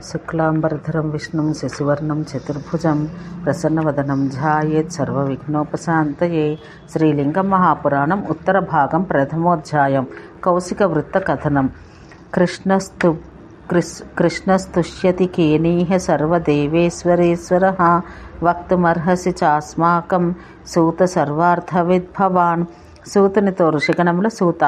శుక్లాంబరధరం విష్ణుం శశివర్ణం చతుర్భుజం ప్రసన్నవదనం ధ్యాయేత్ సర్వవిఘ్నోపశాంతయే. శ్రీలింగం మహాపురాణం ఉత్తర భాగం ప్రథమోధ్యాయం. కౌశిక వృత్త కథనం. కృష్ణస్తుష్యతి కేనీహ సర్వదేవేశ్వరేశ్వరః వక్తుమర్హసి చాస్మాకం సూత సర్వార్థవిద్భవాన్. సూతునితో ఋషిగణముల సూత,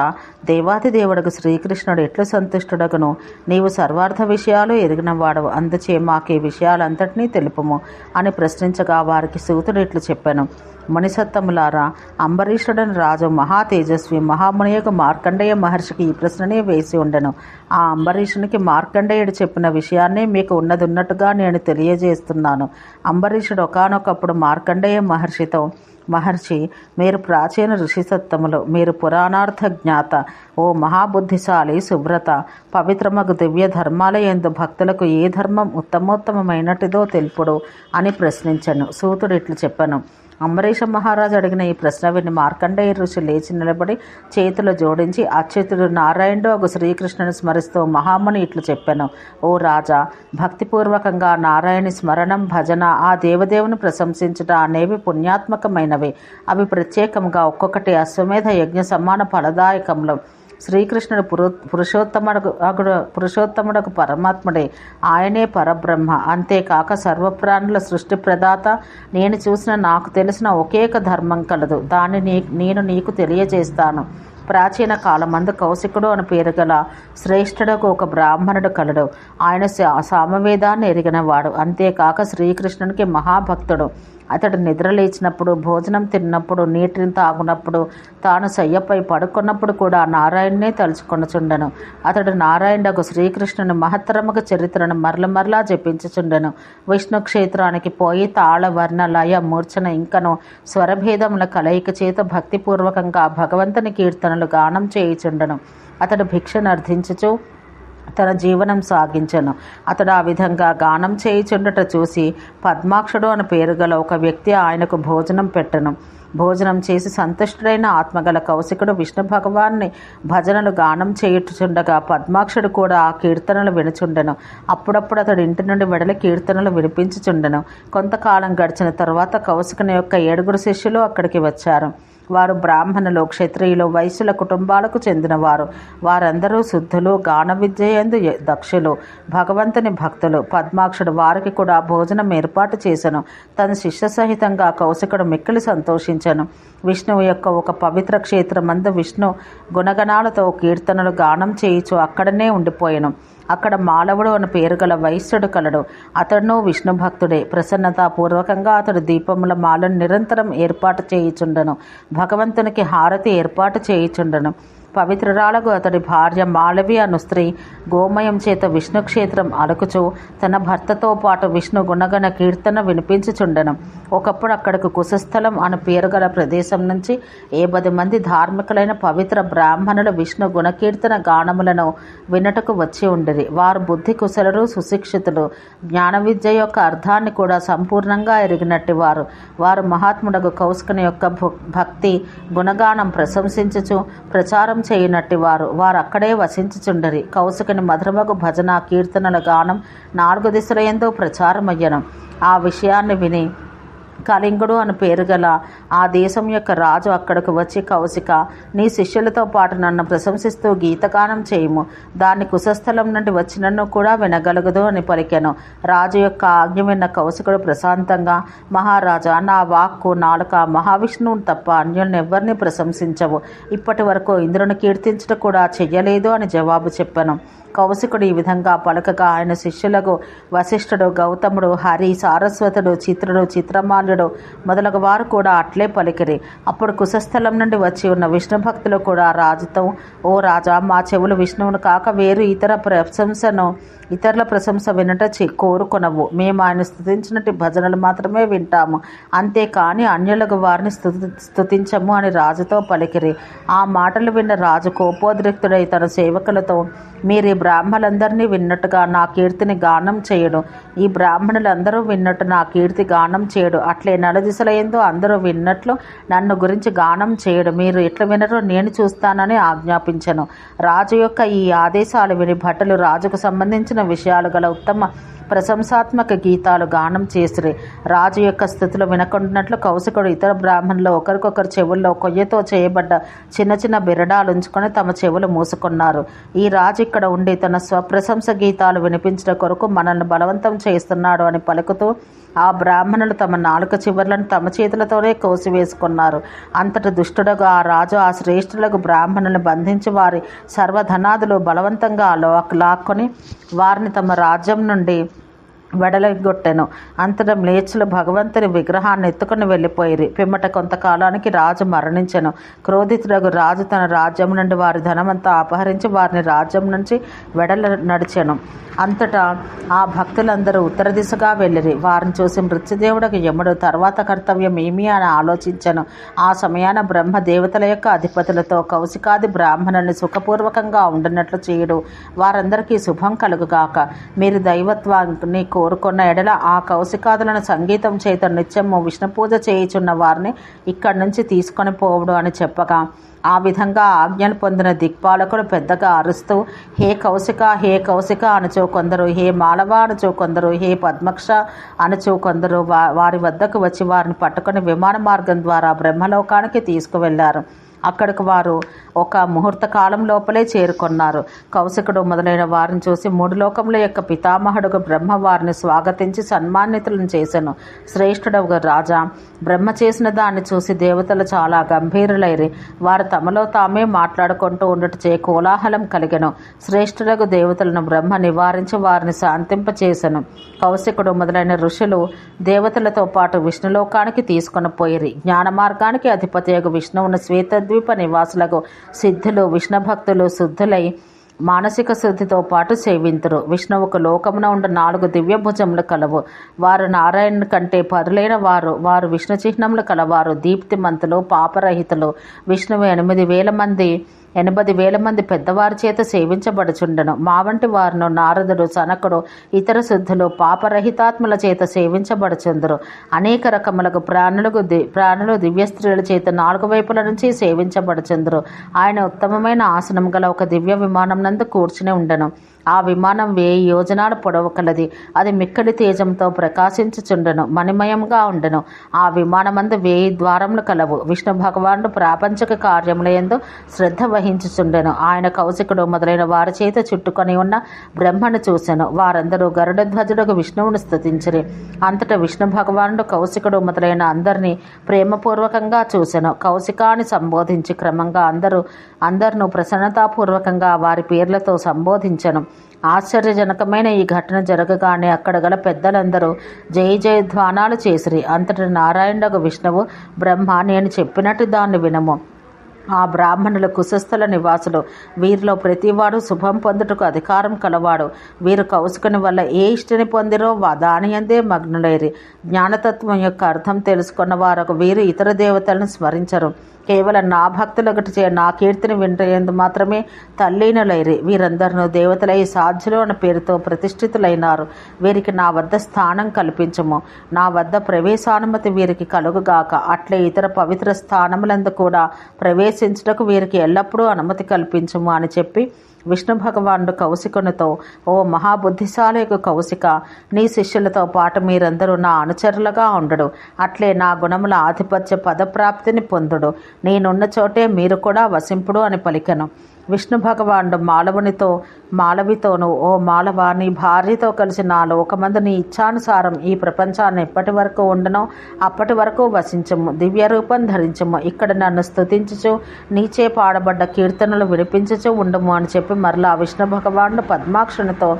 దేవాదిదేవుడకు శ్రీకృష్ణుడు ఎట్లు సంతుష్టుడగును? నీవు సర్వార్థ విషయాలు ఎరిగినవాడవు, అందుచే మాకే విషయాలంతటినీ తెలుపుము అని ప్రశ్నించగా వారికి సూతుడు ఇట్లు చెప్పాను. మునిసత్తములారా, అంబరీషుడని రాజు మహా తేజస్వి మహామునియకు మార్కండేయ మహర్షికి ఈ ప్రశ్ననే వేసి ఉండెను. ఆ అంబరీషునికి మార్కండేయుడు చెప్పిన విషయాన్నే మీకు ఉన్నట్టుగా నేను తెలియజేస్తున్నాను. అంబరీషుడు ఒకానొకప్పుడు మార్కండేయ మహర్షి, మీరు ప్రాచీన ఋషిసత్తములు, మీరు పురాణార్థ జ్ఞాత, ఓ మహాబుద్ధిశాలి సుబ్రత, పవిత్రమగు దివ్య ధర్మాల యందు భక్తులకు ఏ ధర్మం ఉత్తమోత్తమైనటిదో తెలుపుడు అని ప్రశ్నించను. సూతుడు ఇట్లు చెప్పాను. అంబరీష మహారాజు అడిగిన ఈ ప్రశ్న విని మార్కండేయ ఋషి లేచి నిలబడి చేతులు జోడించి అచ్యుతుడు నారాయణుడు ఒక శ్రీకృష్ణుని స్మరిస్తూ మహాముని ఇట్లు చెప్పాను. ఓ రాజా, భక్తిపూర్వకంగా నారాయణి స్మరణం, భజన, ఆ దేవదేవుని ప్రశంసించుట అనేవి పుణ్యాత్మకమైనవి. అవి ప్రత్యేకంగా ఒక్కొక్కటి అశ్వమేధ యజ్ఞ సమాన ఫలదాయకంలో. శ్రీకృష్ణుడు పురుషోత్తముడకు పరమాత్ముడే, ఆయనే పరబ్రహ్మ. అంతేకాక సర్వప్రాణుల సృష్టి ప్రదాత. నేను చూసిన నాకు తెలిసిన ఒకేక ధర్మం కలదు, దాన్ని నేను నీకు తెలియజేస్తాను. ప్రాచీన కాలమందు కౌశికుడు అని పేరు గల శ్రేష్ఠుడకు ఒక బ్రాహ్మణుడు కలడు. ఆయన సామవేదాన్ని ఎరిగినవాడు. అంతేకాక శ్రీకృష్ణునికి మహాభక్తుడు. అతడు నిద్ర లేచినప్పుడు, భోజనం తిన్నప్పుడు, నీటిని తాగునప్పుడు, తాను శయ్యపై పడుకున్నప్పుడు కూడా నారాయణనే తలుచుకొనుచుండెను. అతడు నారాయణుడకు శ్రీకృష్ణుని మహత్తరముగ చరిత్రను మరలా జపించుచుండెను. విష్ణు క్షేత్రానికి పోయి తాళ, వర్ణ, లయ, మూర్ఛన ఇంకను స్వరభేదముల కలయిక చేత భక్తిపూర్వకంగా భగవంతుని కీర్తనలు గానం చేయుచుండెను. అతడు భిక్షను అర్థించుచు తన జీవనం సాగించెను. అతడు ఆ విధంగా గానం చేయుచుండట చూసి పద్మాక్షుడు అని పేరు గల ఒక వ్యక్తి ఆయనకు భోజనం పెట్టెను. భోజనం చేసి సంతుష్టుడైన ఆత్మగల కౌశికుడు విష్ణు భగవాన్ని భజనలు గానం చేయుచుండగా పద్మాక్షుడు కూడా ఆ కీర్తనలు వినుచుండెను. అప్పుడప్పుడు అతడు ఇంటి నుండి వెడలి కీర్తనలు వినిపించుచుండెను. కొంతకాలం గడిచిన తరువాత కౌశికుని యొక్క 7 శిష్యులు అక్కడికి వచ్చారు. వారు బ్రాహ్మణులు, క్షత్రియులు, వైశ్యుల కుటుంబాలకు చెందినవారు. వారందరూ శుద్ధులు, గాన విద్యయందు దక్షులు, భగవంతుని భక్తులు. పద్మాక్షుడు వారికి కూడా భోజనం ఏర్పాటు చేసెను. తన శిష్య సహితంగా కౌశికుడు మిక్కిలి సంతోషించెను. విష్ణువు యొక్క ఒక పవిత్ర క్షేత్రమందు విష్ణు గుణగణాలతో కీర్తనలు గానం చేయుచు అక్కడనే ఉండిపోయెను. అక్కడ మాలవుడు అని పేరు గల వైశ్యుడు కలడు. అతడును విష్ణు భక్తుడే. ప్రసన్నతాపూర్వకంగా అతడు దీపముల మాలను నిరంతరం ఏర్పాటు చేయుచుండెను. భగవంతునికి హారతి ఏర్పాటు చేయుచుండెను. పవిత్రురాలకు అతడి భార్య మాళవి అను స్త్రీ గోమయం చేత విష్ణు క్షేత్రం అలుకుచు తన భర్తతో పాటు విష్ణు గుణగణ కీర్తన వినిపించుచుండెను. ఒకప్పుడు అక్కడకు కుశస్థలం అను పేరు గల ప్రదేశం నుంచి 10 మంది ధార్మికులైన పవిత్ర బ్రాహ్మణులు విష్ణు గుణకీర్తన గానములను వినటకు వచ్చి ఉండిరి. వారు బుద్ధి కుశలురు, సుశిక్షితులు, జ్ఞాన విద్య యొక్క అర్థాన్ని కూడా సంపూర్ణంగా ఎరిగినట్టి వారు. వారు మహాత్ముడకు కౌశికుని యొక్క భక్తి గుణగానం ప్రశంసించుచు ప్రచారం చేయనట్టి వారు అక్కడే వసించుచుండరి. కౌశికుని మధురమగు భజన, కీర్తనల గానం 4 దిశలయందు ప్రచారమయ్యను. ఆ విషయాన్ని విని కళింగుడు అని పేరు గల ఆ దేశం యొక్క రాజు అక్కడకు వచ్చి, కౌశిక, నీ శిష్యులతో పాటు నన్ను ప్రశంసిస్తూ గీతగానం చేయుము. దాన్ని కుశస్థలం నుండి వచ్చి నన్ను కూడా వినగలుగుదు అని పలికెను. రాజు యొక్క ఆజ్ఞ విన్న కౌశికుడు ప్రశాంతంగా, మహారాజా, నా వాక్కు, నాలుక మహావిష్ణువుని తప్ప అన్యులనెవ్వరిని ప్రశంసించవు. ఇప్పటి వరకు ఇంద్రుని కీర్తించుట కూడా చెయ్యలేదు అని జవాబు చెప్పాను. కౌశికుడు ఈ విధంగా పలకగా ఆయన శిష్యులకు వశిష్ఠుడు, గౌతముడు, హరి, సారస్వతుడు, చిత్రుడు, చిత్రమాల్యుడు మొదలగు వారు కూడా అట్లే పలికిరి. అప్పుడు కుశస్థలం నుండి వచ్చి ఉన్న విష్ణు భక్తులు కూడా రాజుతో, ఓ రాజా, మా చెవులు విష్ణువును కాక వేరు ఇతరుల ప్రశంస వినట కోరుకొనవు. మేము ఆయన స్తుతించినట్టు భజనలు మాత్రమే వింటాము, అంతేకాని అన్యులకు వారిని స్తుతించము అని రాజుతో పలికిరి. ఆ మాటలు విన్న రాజు కోపోద్రిక్తుడై తన సేవకులతో, మీరు ఈ బ్రాహ్మణులందరినీ విన్నట్టుగా నా కీర్తిని గానం చేయడు, ఈ బ్రాహ్మణులందరూ విన్నట్టు నా కీర్తి గానం చేయడు, అట్లే నలుదిశలయందు అందరూ విన్నట్లు నన్ను గురించి గానం చేయడు. మీరు ఎట్లా వినరో నేను చూస్తానని ఆజ్ఞాపించను. రాజు యొక్క ఈ ఆదేశాలు విని భటులు రాజుకు సంబంధించిన విషయాలు గల ఉత్తమ ప్రశంసాత్మక గీతాలు గానం చేసిరి. రాజు యొక్క స్థుతులు వినకుండానట్లు కౌశికుడు ఇతర బ్రాహ్మణులు ఒకరికొకరు చెవుల్లో కొయ్యతో చేయబడ్డ చిన్న చిన్న బిరడాలు ఉంచుకొని తమ చెవులు మూసుకున్నారు. ఈ రాజు ఇక్కడ ఉండి తన స్వప్రశంస గీతాలు వినిపించడం కొరకు మనల్ని బలవంతం చేస్తున్నాడు అని పలుకుతూ ఆ బ్రాహ్మణులు తమ నాలుక చివర్లను తమ చేతులతోనే కోసివేసుకున్నారు. అంతటి దుష్టుడుగా ఆ రాజు ఆ శ్రేష్ఠులకు బ్రాహ్మణులను బంధించి వారి సర్వధనాదులు బలవంతంగా లాక్కొని వారిని తమ రాజ్యం నుండి వెడలగొట్టెను. అంతటా మ్లేచ్చులు భగవంతుని విగ్రహాన్ని ఎత్తుకుని వెళ్ళిపోయిరి. పిమ్మట కొంతకాలానికి రాజు మరణించెను. క్రోధితుడగు రాజు తన రాజ్యం నుండి వారి ధనమంతా అపహరించి వారిని రాజ్యం నుంచి నడిచెను. అంతటా ఆ భక్తులందరూ ఉత్తర దిశగా వెళ్ళిరి. వారిని చూసి మృత్యుదేవుడకు యముడు తర్వాత కర్తవ్యం ఏమి అని ఆలోచించెను. ఆ సమయాన బ్రహ్మ దేవతల యొక్క అధిపతులతో కౌశికాది బ్రాహ్మణుని సుఖపూర్వకంగా ఉండినట్లు చేయుడు, వారందరికీ శుభం కలుగుగాక. మీరు దైవత్వాన్ని కోరుకున్న ఎడల ఆ కౌశికాదులను సంగీతం చేత నిత్యము విష్ణు పూజ చేయుచున్న వారిని ఇక్కడి నుంచి తీసుకొని పోవుడు అని చెప్పగా, ఆ విధంగా ఆజ్ఞలు పొందిన దిక్పాలకుడు పెద్దగా అరుస్తూ హే కౌశిక, హే కౌశిక అనుచో కొందరు, హే మాలవ అనుచో కొందరు, హే పద్మక్ష అనుచో కొందరు వారి వద్దకు వచ్చి వారిని పట్టుకొని విమాన మార్గం ద్వారా బ్రహ్మలోకానికి తీసుకువెళ్లారు. అక్కడికి వారు ఒక ముహూర్త కాలం లోపలే చేరుకున్నారు. కౌశికుడు మొదలైన వారిని చూసి మూడు లోకముల యొక్క పితామహుడుగు బ్రహ్మ వారిని స్వాగతించి సన్మానితులను చేసెను. శ్రేష్ఠుడగు రాజా, బ్రహ్మ చేసిన దాన్ని చూసి దేవతలు చాలా గంభీరులైరి. వారు తమలో తామే మాట్లాడుకుంటూ ఉండటచే కోలాహలం కలిగెను. శ్రేష్ఠుడగు దేవతలను బ్రహ్మ నివారించి వారిని శాంతింపచేసెను. కౌశికుడు మొదలైన ఋషులు దేవతలతో పాటు విష్ణులోకానికి తీసుకొని పోయిరి. జ్ఞాన మార్గానికి అధిపతియగు విష్ణువును శ్వేతద్వీప నివాసులకు సిద్ధులు విష్ణుభక్తులు శుద్ధులై మానసిక శుద్ధితో పాటు సేవింతురు. విష్ణువుకు లోకమున ఉండ 4 దివ్య భుజములు కలవు. వారు నారాయణుని కంటే పరులైన వారు విష్ణు చిహ్నములు కలవారు, దీప్తిమంతులు, పాపరహితులు. విష్ణువు 80,000 మంది పెద్దవారి చేత సేవించబడుచుండెను. మా వంటి వారును నారదుడు, సనకుడు, ఇతర శుద్ధులు పాపరహితాత్మల చేత సేవించబడుచుందరు. అనేక రకములకు ప్రాణులు దివ్య స్త్రీల చేత 4 వైపుల నుంచి సేవించబడుచుందరు. ఆయన ఉత్తమమైన ఆసనం గల ఒక దివ్య విమానం నందు కూర్చుని ఉండెను. ఆ విమానం 1000 యోజనాల పొడవు కలది. అది మిక్కడి తేజంతో ప్రకాశించుచుండెను, మణిమయంగా ఉండెను. ఆ విమానమందు 1000 ద్వారములు కలవు. విష్ణు భగవానుడు ప్రాపంచిక కార్యములందు శ్రద్ధ వహించుచుండెను. ఆయన కౌశికుడు మొదలైన వారి చేత చుట్టుకొని ఉన్న బ్రహ్మను చూసెను. వారందరూ గరుడధ్వజుడు విష్ణువును స్తుతించిరి. అంతటా విష్ణు భగవానుడు కౌశికుడు మొదలైన అందరినీ ప్రేమపూర్వకంగా చూసెను. కౌశికాన్ని సంబోధించి క్రమంగా అందరినూ ప్రసన్నతాపూర్వకంగా వారి పేర్లతో సంబోధించెను. ఆశ్చర్యజనకమైన ఈ ఘటన జరగగానే అక్కడ గల పెద్దలందరూ జయ జయధ్వానాలు చేసిరి. అంతటి నారాయణుడు విష్ణువు బ్రహ్మ, నేను చెప్పినట్టు దాన్ని వినము. ఆ బ్రాహ్మణులు కుశస్థల నివాసులు. వీరిలో ప్రతివాడు శుభం పొందుటకు అధికారం కలవాడు. వీరు కౌశికుని వల్ల ఏ ఇష్టిని పొందిరో దాని యందే మగ్నులైరి. జ్ఞానతత్వం యొక్క అర్థం తెలుసుకున్న వారు వీరు ఇతర దేవతలను స్మరించరు. కేవలం నా భక్తులొకటి నా కీర్తిని వింటేందు మాత్రమే తల్లీనులైరి. వీరందరూ దేవతలై సాధ్యులు అనే పేరుతో ప్రతిష్ఠితులైనారు. వీరికి నా వద్ద స్థానం కల్పించము. నా వద్ద ప్రవేశానుమతి వీరికి కలుగుగాక. అట్లే ఇతర పవిత్ర స్థానములందు కూడా ప్రవేశించుటకు వీరికి ఎల్లప్పుడూ అనుమతి కల్పించము అని చెప్పి విష్ణు భగవానుడు కౌశికునితో, ఓ మహాబుద్ధిశాలికు కౌశిక, నీ శిష్యులతో పాటు మీరందరూ నా అనుచరులుగా ఉండడు. అట్లే నా గుణముల ఆధిపత్య పదప్రాప్తిని పొందుడు. నేనున్న చోటే మీరు కూడా వసింపుడు అని పలికెను. విష్ణు భగవానుడు మాలవితోను, ఓ మాలవ, నీ భార్యతో కలిసి నా లోకమందు నీ ఇచ్ఛానుసారం ఈ ప్రపంచాన్ని ఎప్పటి వరకు ఉండనో అప్పటి వరకు వసించము. దివ్య రూపం ధరించము. ఇక్కడ నన్ను స్తుతించుచు నీచే పాడబడ్డ కీర్తనలు వినిపించుచు ఉండము అని చెప్పి మరలా విష్ణు భగవానుడు పద్మాక్షునితో,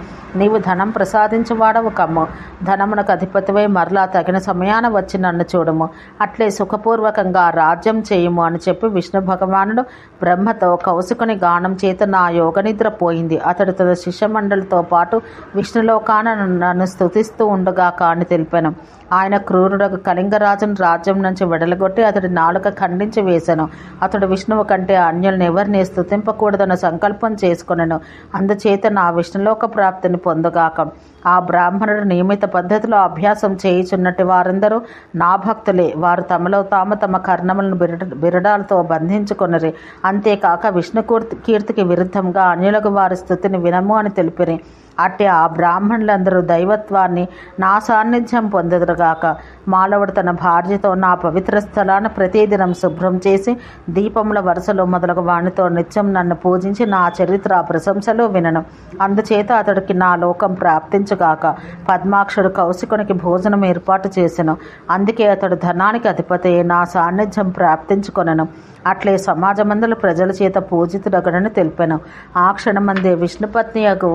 నీవు ధనం ప్రసాదించువాడవు కమ్ము. ధనమునకు అధిపతివై మరలా తగిన సమయాన వచ్చి నన్ను చూడము. అట్లే సుఖపూర్వకంగా రాజ్యం చేయుము అని చెప్పి విష్ణు భగవానుడు బ్రహ్మతో కౌశికుని ధ్యానం చేత నా యోగనిద్ర పోయింది. అతడు తన శిష్యమండలితో పాటు విష్ణులోకాన నన్ను స్తుతిస్తూ ఉండగాక అని తెలిపాను. ఆయన క్రూరుడకు కళింగరాజును రాజ్యం నుంచి వెడలగొట్టి అతడి నాలుక ఖండించి వేశాను. అతడు విష్ణువు కంటే అన్యులను ఎవరిని స్తుతింపకూడదన్న సంకల్పం చేసుకొనెను. అందుచేత నా విష్ణులోక ప్రాప్తిని పొందుగాక. ఆ బ్రాహ్మణుడు నియమిత పద్ధతిలో అభ్యాసం చేయుచున్నట్టు వారందరూ నా భక్తులే. వారు తమలో తాము తమ కర్ణములను బిరడాలతో బంధించుకొనిరి. అంతేకాక విష్ణు కీర్తికి విరుద్ధంగా అన్యులకు వారి స్థుతిని వినము అని తెలిపిరి. అట్టి ఆ బ్రాహ్మణులందరూ దైవత్వాన్ని నా సాన్నిధ్యం పొందదురుగాక. మానవుడు తన భార్యతో నా పవిత్ర స్థలాన్ని ప్రతిదినం శుభ్రం చేసి దీపముల వరుసలో మొదలగు వానితో నిత్యం నన్ను పూజించి నా చరిత్ర ప్రశంసలు వినను. అందుచేత అతడికి నా లోకం ప్రాప్తించుగాక. పద్మాక్షుడు కౌశికునికి భోజనం ఏర్పాటు చేసెను. అందుకే అతడు ధనానికి అధిపతి నా సాన్నిధ్యం ప్రాప్తించుకొనెను. అట్లే సమాజమందుల ప్రజల చేత పూజితుడగడని తెలిపాను. ఆ క్షణమందే విష్ణుపత్నియగు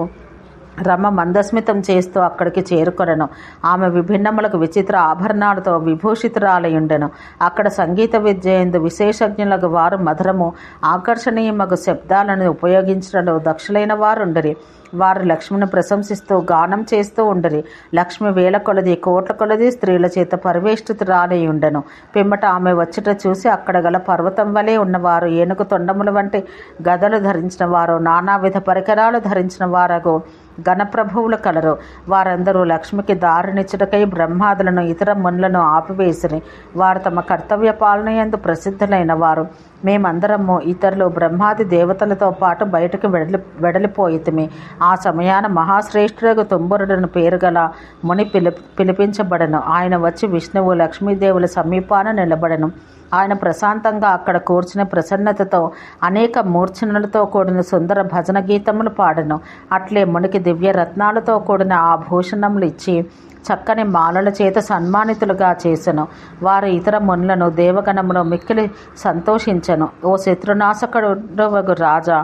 రమ మందస్మితం చేస్తూ అక్కడికి చేరుకొనెను. ఆమె విభిన్నములకు విచిత్ర ఆభరణాలతో విభూషితురాలయుండెను. అక్కడ సంగీత విద్యందు విశేషజ్ఞులకు వారు మధురము ఆకర్షణీయమగు శబ్దాలను ఉపయోగించడంలో దక్షులైన వారుండరి. వారు లక్ష్మిని ప్రశంసిస్తూ గానం చేస్తూ ఉండరి. లక్ష్మి వేల కొలది కోట్ల కొలది స్త్రీల చేత పరివేష్టితురాలై ఉండెను. పిమ్మట ఆమె వచ్చుట చూసి అక్కడ గల పర్వతం వలె ఉన్నవారు, ఏనుగు తొండముల వంటి గదలు ధరించిన వారు, నానావిధ పరికరాలు ధరించిన వారగు గణప్రభువులు కలరు. వారందరూ లక్ష్మికి దారినిచ్చుటకై బ్రహ్మాదులను ఇతర మునులను ఆపివేసిరి. వారు తమ కర్తవ్య పాలనయందు ప్రసిద్ధులైన వారు. మేమందరము ఇతరులు బ్రహ్మాది దేవతలతో పాటు బయటకు వెడలిపోయితిమి. ఆ సమయాన మహాశ్రేష్ఠులకు తుంబురుడను పేరు గల ముని పిలిపించబడను. ఆయన వచ్చి విష్ణువు లక్ష్మీదేవుల సమీపాన నిలబడను. ఆయన ప్రశాంతంగా అక్కడ కూర్చుని ప్రసన్నతతో అనేక మూర్ఛనలతో కూడిన సుందర భజన గీతములు పాడెను. అట్లే మునికి దివ్య రత్నాలతో కూడిన ఆ భూషణములు ఇచ్చి చక్కని మాలల చేత సన్మానితులుగా చేసెను. వారు ఇతర మునులను దేవగణములో మిక్కిలి సంతోషించెను. ఓ శత్రునాశకుడు రాజా,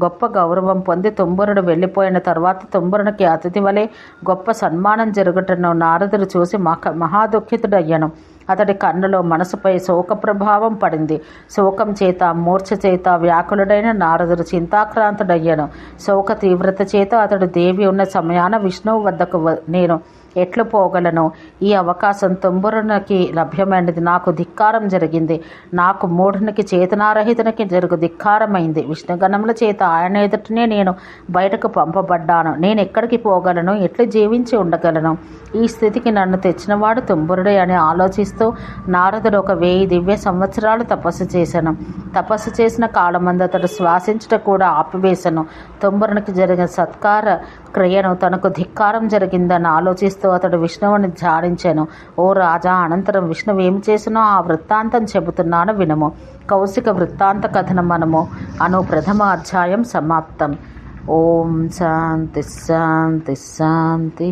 గొప్ప గౌరవం పొంది తుంబురుడు వెళ్ళిపోయిన తర్వాత తుంబురునికి అతిథి వలె గొప్ప సన్మానం జరుగుటను నారదుడు చూసి మహాదుఃఖితుడయ్యను. అతడి కన్నులో మనసుపై శోక ప్రభావం పడింది. శోకం చేత మూర్ఛ చేత వ్యాకులుడైన నారదుడు చింతాక్రాంతుడయ్యను. శోక తీవ్రత చేత అతడు దేవి ఉన్న సమయాన విష్ణువు వద్దకు నేను ఎట్లు పోగలను? ఈ అవకాశం తుంబురునికి లభ్యమైనది. నాకు ధిక్కారం జరిగింది. నాకు మూఢునికి చేతనారహితునికి జరుగు ధిక్కారమైంది. విష్ణుగణముల చేత ఆయన ఎదుటనే నేను బయటకు పంపబడ్డాను. నేను ఎక్కడికి పోగలను? ఎట్లు జీవించి ఉండగలను? ఈ స్థితికి నన్ను తెచ్చినవాడు తుంబురుడే అని ఆలోచిస్తూ నారదుడు 1000 దివ్య సంవత్సరాలు తపస్సు చేశాను. తపస్సు చేసిన కాలమందు అతడు శ్వాసించుట కూడా ఆపివేశను. తుంబురునికి జరిగిన సత్కార క్రియను తనకు ధిక్కారం జరిగిందని ఆలోచిస్తూ అతడు విష్ణువుని ధ్యానించాను. ఓ రాజా, అనంతరం విష్ణువు ఏమి చేసినో ఆ వృత్తాంతం చెబుతున్నాను వినము. కౌశిక వృత్తాంత కథనమనము అను ప్రథమ అధ్యాయం సమాప్తం. ఓం శాంతి శాంతి శాంతి.